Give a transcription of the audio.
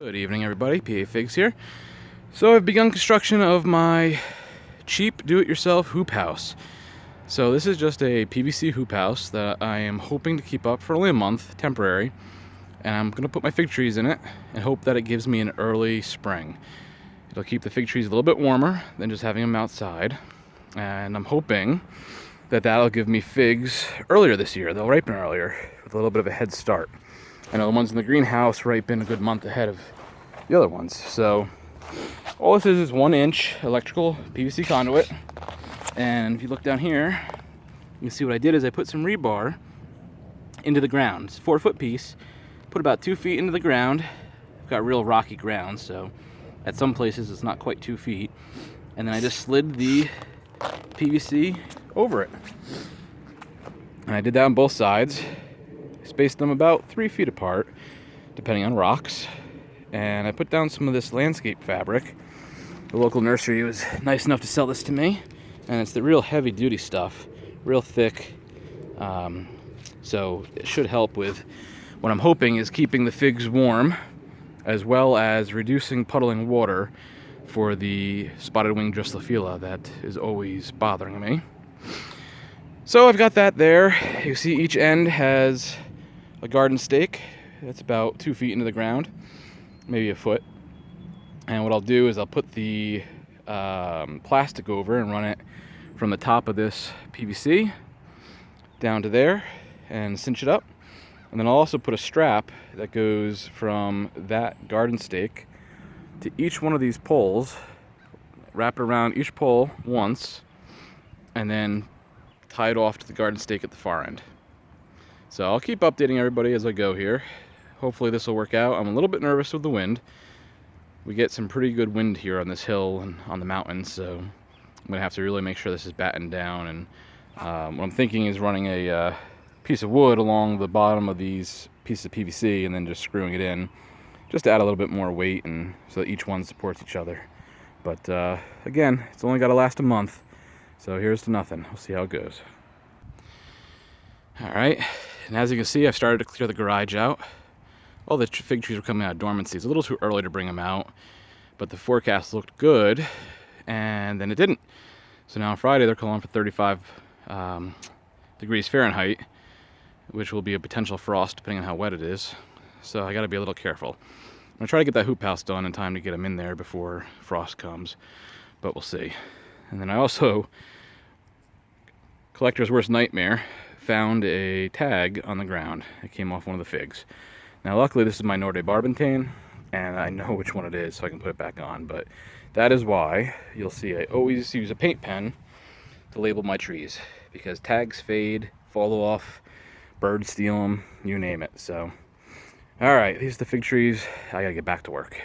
Good evening, everybody. PA Figs here. So I've begun construction of my cheap do-it-yourself hoop house. So this is just a PVC hoop house that I am hoping to keep up for only a month, temporary. And I'm going to put my fig trees in it and hope that it gives me an early spring. It'll keep the fig trees a little bit warmer than just having them outside. And I'm hoping that that'll give me figs earlier this year. They'll ripen earlier with a little bit of a head start. I know the ones in the greenhouse ripen a good month ahead of the other ones. So all this is 1-inch electrical PVC conduit. And if you look down here, you can see what I did is I put some rebar into the ground. It's a 4-foot piece. Put about 2 feet into the ground. I've got real rocky ground, so at some places it's not quite 2 feet. And then I just slid the PVC over it. And I did that on both sides. Spaced them about 3 feet apart, depending on rocks. And I put down some of this landscape fabric. The local nursery was nice enough to sell this to me. And it's the real heavy duty stuff, real thick. So it should help with what I'm hoping is keeping the figs warm, as well as reducing puddling water for the spotted wing Drosophila that is always bothering me. So I've got that there. You see each end has a garden stake that's about 2 feet into the ground, maybe a foot. And what I'll do is I'll put the plastic over and run it from the top of this PVC down to there and cinch it up. And then I'll also put a strap that goes from that garden stake to each one of these poles, wrap it around each pole once, and then tie it off to the garden stake at the far end. So I'll keep updating everybody as I go here. Hopefully this will work out. I'm a little bit nervous with the wind. We get some pretty good wind here on this hill and on the mountains, so I'm gonna have to really make sure this is battened down. And what I'm thinking is running a piece of wood along the bottom of these pieces of PVC and then just screwing it in, just to add a little bit more weight and so that each one supports each other. But again, it's only got to last a month, so here's to nothing. We'll see how it goes. All right. And as you can see, I've started to clear the garage out. All the fig trees were coming out of dormancy. It's a little too early to bring them out, but the forecast looked good, and then it didn't. So now on Friday, they're calling for 35 degrees Fahrenheit, which will be a potential frost depending on how wet it is. So I got to be a little careful. I'm gonna try to get that hoop house done in time to get them in there before frost comes, but we'll see. And then I also, collector's worst nightmare, found a tag on the ground. It came off one of the figs. Now luckily this is my Norde Barbentane, and I know which one it is, so I can put it back on. But that is why you'll see I always use a paint pen to label my trees, because tags fade, fall off, birds steal them, you name it. So, all right, these are the fig trees. I gotta get back to work.